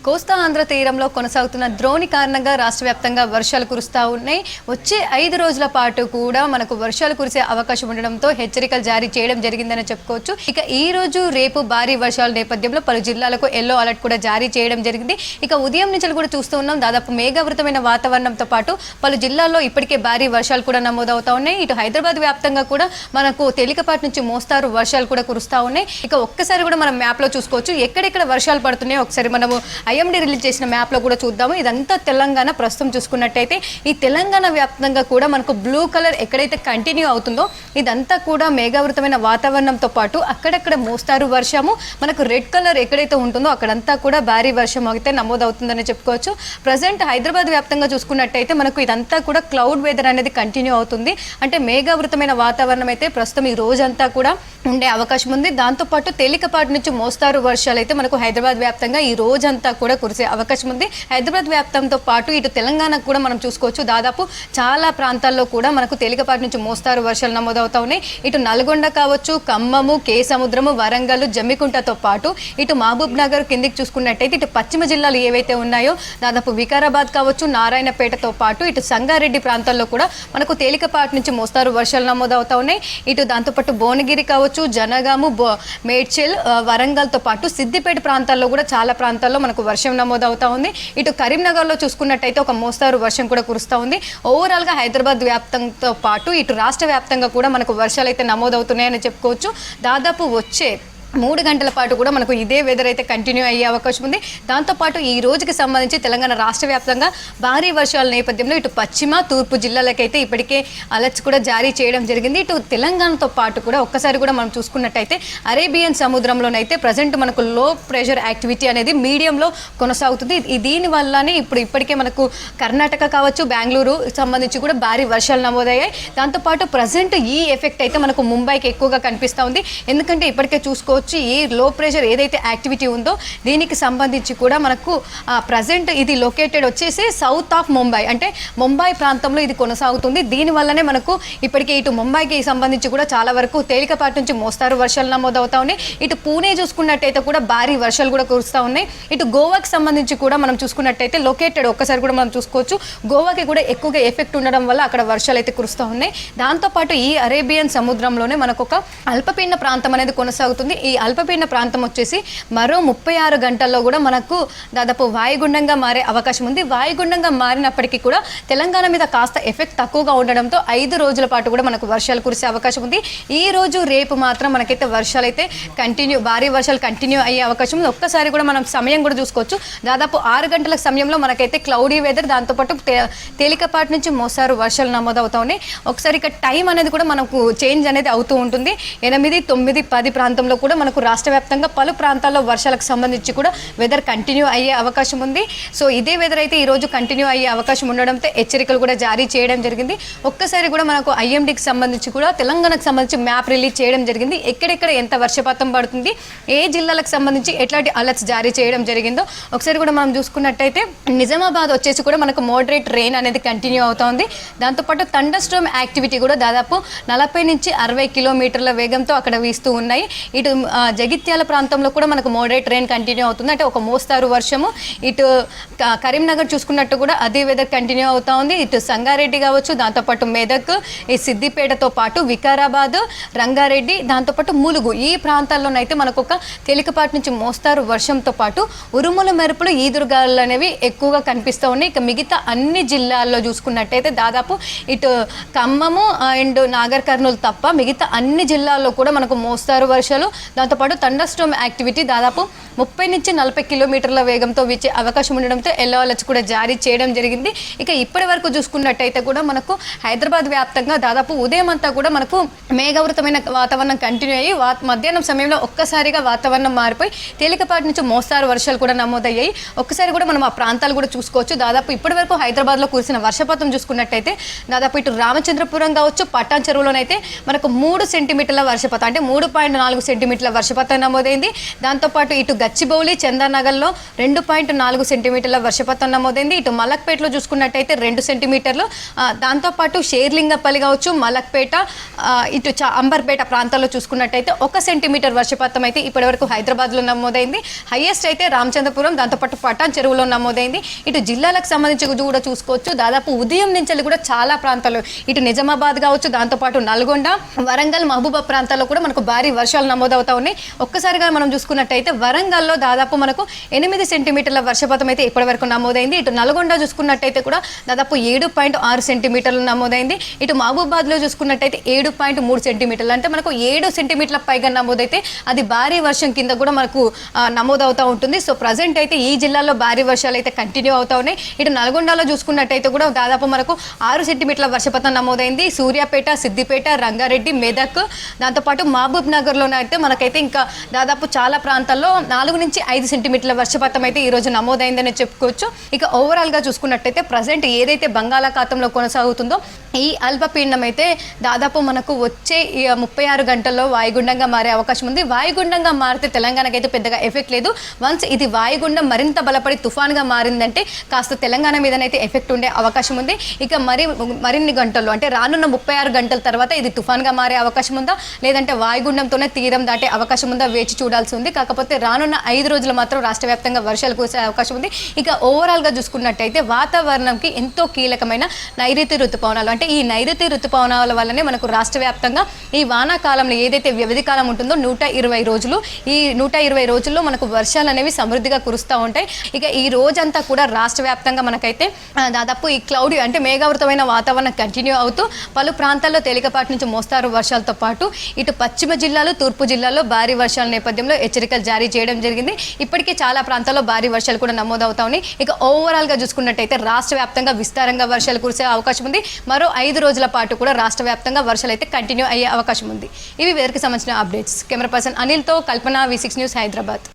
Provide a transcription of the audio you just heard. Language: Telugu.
కోస్తా ఆంధ్ర తీరంలో కొనసాగుతున్న ద్రోణి కారణంగా రాష్ట్ర వ్యాప్తంగా వర్షాలు కురుస్తూ ఉన్నాయి. వచ్చే 5 రోజుల పాటు కూడా మనకు వర్షాలు కురిసే అవకాశం ఉండడంతో హెచ్చరికలు జారీ చేయడం జరిగిందని చెప్పుకోవచ్చు. ఇక ఈ రోజు రేపు భారీ వర్షాల నేపథ్యంలో పలు జిల్లాలకు ఎల్లో అలర్ట్ కూడా జారీ చేయడం జరిగింది. ఇక ఉదయం నుంచి కూడా చూస్తూ ఉన్నాం, దాదాపు మేఘావృతమైన వాతావరణంతో పాటు పలు జిల్లాల్లో ఇప్పటికే భారీ వర్షాలు కూడా నమోదవుతా ఉన్నాయి. ఇటు హైదరాబాద్ వ్యాప్తంగా కూడా మనకు తేలికపాటి నుంచి మోస్తారు వర్షాలు కూడా కురుస్తూ ఉన్నాయి. ఇక ఒక్కసారి కూడా మనం మ్యాప్లో చూసుకోవచ్చు ఎక్కడెక్కడ వర్షాలు పడుతున్నాయో. ఒకసారి మనము ఐఎండీ రిలీజ్ చేసిన మ్యాప్లో కూడా చూద్దాము. ఇదంతా తెలంగాణ. ప్రస్తుతం చూసుకున్నట్టయితే ఈ తెలంగాణ వ్యాప్తంగా కూడా మనకు బ్లూ కలర్ ఎక్కడైతే కంటిన్యూ అవుతుందో ఇదంతా కూడా మేఘావృతమైన వాతావరణంతో పాటు అక్కడక్కడ మోస్తారు వర్షము. మనకు రెడ్ కలర్ ఎక్కడైతే ఉంటుందో అక్కడంతా కూడా భారీ వర్షం అయితే నమోదవుతుందని చెప్పుకోవచ్చు. ప్రజెంట్ హైదరాబాద్ వ్యాప్తంగా చూసుకున్నట్టయితే మనకు ఇదంతా కూడా క్లౌడ్ వెదర్ అనేది కంటిన్యూ అవుతుంది. అంటే మేఘావృతమైన వాతావరణం అయితే ప్రస్తుతం ఈ రోజంతా కూడా ఉండే అవకాశం ఉంది. దాంతోపాటు తేలికపాటి నుంచి మోస్తారు వర్షాలు అయితే మనకు హైదరాబాద్ వ్యాప్తంగా ఈ రోజంతా కూడా కురిసే అవకాశం ఉంది. హైదరాబాద్ వ్యాప్తంతో పాటు ఇటు తెలంగాణకు కూడా మనం చూసుకోవచ్చు. దాదాపు చాలా ప్రాంతాల్లో కూడా మనకు తేలికపాటి నుంచి మోస్తారు వర్షాలు నమోదవుతా ఉన్నాయి. ఇటు నల్గొండ కావచ్చు, ఖమ్మము, కేసముద్రము, వరంగల్, జమ్మికుంటతో పాటు ఇటు మహబూబ్ నగర్ కిందికి చూసుకున్నట్టయితే ఇటు పశ్చిమ జిల్లాలు ఏవైతే ఉన్నాయో దాదాపు వికారాబాద్ కావచ్చు, నారాయణపేటతో పాటు ఇటు సంగారెడ్డి ప్రాంతాల్లో కూడా మనకు తేలికపాటి నుంచి మోస్తారు వర్షాలు నమోదవుతా ఉన్నాయి. ఇటు దాంతోపాటు భువనగిరి కావచ్చు, జనగాము, మేడ్చల్, వరంగల్తో పాటు సిద్దిపేట ప్రాంతాల్లో కూడా చాలా ప్రాంతాల్లో మనకు వర్షం నమోదవుతా ఉంది. ఇటు కరీంనగర్లో చూసుకున్నట్టయితే ఒక మోస్తారు వర్షం కూడా కురుస్తూ ఉంది. ఓవరాల్గా హైదరాబాద్ వ్యాప్తంతో పాటు ఇటు రాష్ట్ర వ్యాప్తంగా కూడా మనకు వర్షాలు అయితే నమోదవుతున్నాయని చెప్పుకోవచ్చు. దాదాపు వచ్చే 3 గంటల పాటు కూడా మనకు ఇదే వెదర్ అయితే కంటిన్యూ అయ్యే అవకాశం ఉంది. దాంతోపాటు ఈ రోజుకి సంబంధించి తెలంగాణ రాష్ట్ర వ్యాప్తంగా భారీ వర్షాల నేపథ్యంలో ఇటు పశ్చిమ, తూర్పు జిల్లాలకైతే ఇప్పటికే అలర్ట్స్ కూడా జారీ చేయడం జరిగింది. ఇటు తెలంగాణతో పాటు కూడా ఒక్కసారి కూడా మనం చూసుకున్నట్టయితే అరేబియన్ సముద్రంలోనైతే ప్రజెంట్ మనకు లో ప్రెషర్ యాక్టివిటీ అనేది మీడియంలో కొనసాగుతుంది. దీనివల్లనే ఇప్పటికే మనకు కర్ణాటక కావచ్చు, బెంగళూరు సంబంధించి కూడా భారీ వర్షాలు నమోదయ్యాయి. దాంతోపాటు ప్రజెంట్ ఈ ఎఫెక్ట్ అయితే మనకు ముంబైకి ఎక్కువగా కనిపిస్తూ ఉంది. ఎందుకంటే ఇప్పటికే చూసుకోవచ్చు ఈ లో ప్రెషర్ ఏదైతే యాక్టివిటీ ఉందో దీనికి సంబంధించి కూడా మనకు ప్రజెంట్ ఇది లొకేటెడ్ వచ్చేసి సౌత్ ఆఫ్ ముంబై, అంటే ముంబై ప్రాంతంలో ఇది కొనసాగుతుంది. దీనివల్లనే మనకు ఇప్పటికే ఇటు ముంబైకి సంబంధించి కూడా చాలా వరకు తేలికపాటి నుంచి మోస్తారు వర్షాలు నమోదవుతా ఉన్నాయి. ఇటు పూణే చూసుకున్నట్టయితే కూడా భారీ వర్షాలు కూడా కురుస్తూ ఉన్నాయి. ఇటు గోవాకి సంబంధించి కూడా మనం చూసుకున్నట్టయితే లొకేటెడ్ ఒక్కసారి కూడా మనం చూసుకోవచ్చు. గోవాకి కూడా ఎక్కువగా ఎఫెక్ట్ ఉండడం వల్ల అక్కడ వర్షాలు అయితే కురుస్తూ ఉన్నాయి. దాంతోపాటు ఈ అరేబియన్ సముద్రంలోనే మనకు ఒక అల్పపీడన ప్రాంతం అనేది కొనసాగుతుంది. ఈ అల్పపీడన ప్రాంతం వచ్చేసి మరో 36 గంటల్లో కూడా మనకు దాదాపు వాయుగుండంగా మారే అవకాశం ఉంది. వాయుగుండంగా మారినప్పటికీ కూడా తెలంగాణ మీద కాస్త ఎఫెక్ట్ తక్కువగా ఉండడంతో 5 రోజుల పాటు కూడా మనకు వర్షాలు కురిసే అవకాశం ఉంది. ఈ రోజు రేపు మాత్రం మనకైతే వర్షాలు అయితే భారీ వర్షాలు కంటిన్యూ అయ్యే అవకాశం ఉంది. ఒక్కసారి కూడా మనం సమయం కూడా చూసుకోవచ్చు. దాదాపు 6 గంటల సమయంలో మనకైతే క్లౌడీ వెదర్, దాంతోపాటు తేలికపాటి నుంచి మోస్తారు వర్షాలు నమోదవుతా ఉన్నాయి. ఒకసారి ఇక టైం అనేది కూడా మనకు చేంజ్ అనేది అవుతూ ఉంటుంది. 8, 9, 10 ప్రాంతంలో కూడా మనకు రాష్ట్ర వ్యాప్తంగా పలు ప్రాంతాల్లో వర్షాలకు సంబంధించి కూడా వెదర్ కంటిన్యూ అయ్యే అవకాశం ఉంది. సో ఇదే వెదర్ అయితే ఈరోజు కంటిన్యూ అయ్యే అవకాశం ఉండడంతో హెచ్చరికలు కూడా జారీ చేయడం జరిగింది. ఒక్కసారి కూడా మనకు ఐఎండీకి సంబంధించి కూడా తెలంగాణకు సంబంధించి మ్యాప్ రిలీజ్ చేయడం జరిగింది. ఎక్కడెక్కడ ఎంత వర్షపాతం పడుతుంది, ఏ జిల్లాలకు సంబంధించి ఎట్లాంటి అలర్ట్స్ జారీ చేయడం జరిగిందో ఒకసారి కూడా మనం చూసుకున్నట్టయితే నిజామాబాద్ వచ్చేసి కూడా మనకు మోడరేట్ రెయిన్ అనేది కంటిన్యూ అవుతా ఉంది. దాంతోపాటు థండర్ స్టార్మ్ యాక్టివిటీ కూడా దాదాపు 40 నుంచి 60 కిలోమీటర్ల వేగంతో అక్కడ వీస్తూ ఉన్నాయి. ఇటు జగిత్యాల ప్రాంతంలో కూడా మనకు మోడరేట్ రెయిన్ కంటిన్యూ అవుతుంది, అంటే ఒక మోస్తారు వర్షము. ఇటు కరీంనగర్ చూసుకున్నట్టు కూడా అదే వెదర్ కంటిన్యూ అవుతా ఉంది. ఇటు సంగారెడ్డి కావచ్చు, దాంతోపాటు మెదక్, ఈ సిద్దిపేటతో పాటు వికారాబాద్, రంగారెడ్డి, దాంతోపాటు ములుగు, ఈ ప్రాంతాల్లోనైతే మనకు ఒక తేలికపాటి నుంచి మోస్తారు వర్షంతో పాటు ఉరుముల మెరుపులు, ఈదురుగాలు అనేవి ఎక్కువగా కనిపిస్తూ ఉన్నాయి. ఇక మిగతా అన్ని జిల్లాల్లో చూసుకున్నట్టయితే దాదాపు ఇటు ఖమ్మము అండ్ నాగర్ కర్నూలు తప్ప మిగతా అన్ని జిల్లాల్లో కూడా మనకు మోస్తారు వర్షాలు, దాంతోపాటు థండర్ స్టార్మ్ యాక్టివిటీ దాదాపు 30 నుంచి 40 కిలోమీటర్ల వేగంతో వీచే అవకాశం ఉండడంతో ఎల్లో అలర్ట్స్ కూడా జారీ చేయడం జరిగింది. ఇక ఇప్పటి వరకు చూసుకున్నట్టయితే కూడా మనకు హైదరాబాద్ వ్యాప్తంగా దాదాపు ఉదయం అంతా కూడా మనకు మేఘావృతమైన వాతావరణం కంటిన్యూ అయ్యి మధ్యాహ్నం సమయంలో ఒక్కసారిగా వాతావరణం మారిపోయి తేలికపాటి నుంచి మోస్తారు వర్షాలు కూడా నమోదయ్యాయి. ఒక్కసారి కూడా మనం ఆ ప్రాంతాలు కూడా చూసుకోవచ్చు. దాదాపు ఇప్పటి వరకు హైదరాబాద్లో కురిసిన వర్షపాతం చూసుకున్నట్టయితే దాదాపు ఇటు రామచంద్రపురం కావచ్చు, పట్టాన్ చెరువులోనైతే మనకు 3 సెంటీమీటర్ల వర్షపాతం, అంటే 3.4 సెంటీమీటర్ల వర్షపాతం నమోదైంది. దాంతోపాటు ఇటు గచ్చిబౌలి చందానగర్లో 2.4 సెంటీమీటర్ల వర్షపాతం నమోదైంది. ఇటు మలక్పేటలో చూసుకున్నట్టయితే 2 సెంటీమీటర్లు, దాంతోపాటు షేర్లింగపల్లి కావచ్చు, మలక్పేట, ఇటు అంబర్పేట ప్రాంతాల్లో చూసుకున్నట్టయితే 1 సెంటీమీటర్ వర్షపాతం అయితే ఇప్పటివరకు హైదరాబాద్లో నమోదైంది. హైయెస్ట్ అయితే రామచంద్రపురం, దాంతోపాటు పటాన్ చెరువులో నమోదైంది. ఇటు జిల్లాలకు సంబంధించి కూడా చూసుకోవచ్చు, దాదాపు ఉదయం నుంచి కూడా చాలా ప్రాంతాలు, ఇటు నిజామాబాద్ కావచ్చు, దాంతోపాటు నల్గొండ, వరంగల్, మహబూబా ప్రాంతాల్లో కూడా మనకు భారీ వర్షాలు నమోదవుతా ఉన్నాయి. ఒక్కసారిగా మనం చూసుకున్నట్టయితే వరంగల్లో దాదాపు మనకు 8 సెంటీమీటర్ల వర్షపాతం అయితే ఇప్పటివరకు నమోదైంది. ఇటు నల్గొండ చూసుకున్నట్టయితే కూడా దాదాపు 7.6 సెంటీమీటర్లు నమోదైంది. ఇటు మహబూబాద్లో చూసుకున్నట్టయితే 7.3 సెంటీమీటర్లు, అంటే మనకు 7 సెంటీమీటర్ల పైగా నమోదైతే అది భారీ వర్షం కింద కూడా మనకు నమోదవుతూ ఉంటుంది. సో ప్రజెంట్ అయితే ఈ జిల్లాలో భారీ వర్షాలు అయితే కంటిన్యూ అవుతా ఉన్నాయి. ఇటు నల్గొండలో చూసుకున్నట్టయితే కూడా దాదాపు మనకు 6 సెంటీమీటర్ల వర్షపాతం నమోదైంది. సూర్యాపేట, సిద్దిపేట, రంగారెడ్డి, మెదక్, దాంతోపాటు మహబూబ్ నగర్లోనే అయితే మనకైతే ఇంకా దాదాపు చాలా ప్రాంతాల్లో 4 నుంచి 5 సెంటీమీటర్ల వర్షపాతం అయితే ఈరోజు నమోదైందని చెప్పుకోవచ్చు. ఇక ఓవరాల్గా చూసుకున్నట్టయితే ప్రజెంట్ ఏదైతే బంగాళాఖాతంలో కొనసాగుతుందో ఈ అల్పపీడనం అయితే దాదాపు మనకు వచ్చే 36 గంటల్లో వాయుగుండంగా మారే అవకాశం ఉంది. వాయుగుండంగా మారితే తెలంగాణకి అయితే పెద్దగా ఎఫెక్ట్ లేదు. వన్స్ ఇది వాయుగుండం మరింత బలపడి తుఫాన్గా మారిందంటే కాస్త తెలంగాణ మీదనైతే ఎఫెక్ట్ ఉండే అవకాశం ఉంది. ఇక మరిన్ని గంటల్లో, అంటే రానున్న 36 గంటల తర్వాత ఇది తుఫాన్గా మారే అవకాశం ఉందా, లేదంటే వాయుగుండంతోనే తీరం దాటే అవకాశం ఉందా వేచి చూడాల్సి ఉంది. కాకపోతే రానున్న 5 రోజులు మాత్రం రాష్ట్ర వ్యాప్తంగా వర్షాలు కురిసే అవకాశం ఉంది. ఇక ఓవరాల్గా చూసుకున్నట్టయితే వాతావరణంకి ఎంతో కీలకమైన నైరుతి ఋతుపవనాలు, అంటే ఈ నైరుతి ఋతుపవనాల వల్లనే మనకు రాష్ట్ర వ్యాప్తంగా ఈ వానాకాలంలో ఏదైతే వ్యవధి కాలం ఉంటుందో 120 రోజులు, ఈ 120 రోజుల్లో మనకు వర్షాలు అనేవి సమృద్ధిగా కురుస్తూ ఉంటాయి. ఇక ఈ రోజంతా కూడా రాష్ట్ర వ్యాప్తంగా మనకైతే దాదాపు ఈ క్లౌడీ, అంటే మేఘావృతమైన వాతావరణం కంటిన్యూ అవుతూ పలు ప్రాంతాల్లో తేలికపాటి నుంచి మోస్తారు వర్షాలతో పాటు ఇటు పశ్చిమ జిల్లాలు, తూర్పు జిల్లాల్లో భారీ వర్షాల నేపథ్యంలో హెచ్చరికలు జారీ చేయడం జరిగింది. ఇప్పటికే చాలా ప్రాంతాల్లో భారీ వర్షాలు కూడా నమోదవుతా ఉన్నాయి. ఇక ఓవరాల్గా చూసుకున్నట్టయితే రాష్ట్ర వ్యాప్తంగా విస్తారంగా వర్షాలు కురిసే అవకాశం ఉంది. మరో 5 రోజుల పాటు కూడా రాష్ట్ర వ్యాప్తంగా వర్షాలు అయితే కంటిన్యూ అయ్యే అవకాశం ఉంది. ఇవి వెదర్కి సంబంధించిన అప్డేట్స్. కెమెరా పర్సన్ అనిల్తో కల్పన, V6 న్యూస్, హైదరాబాద్.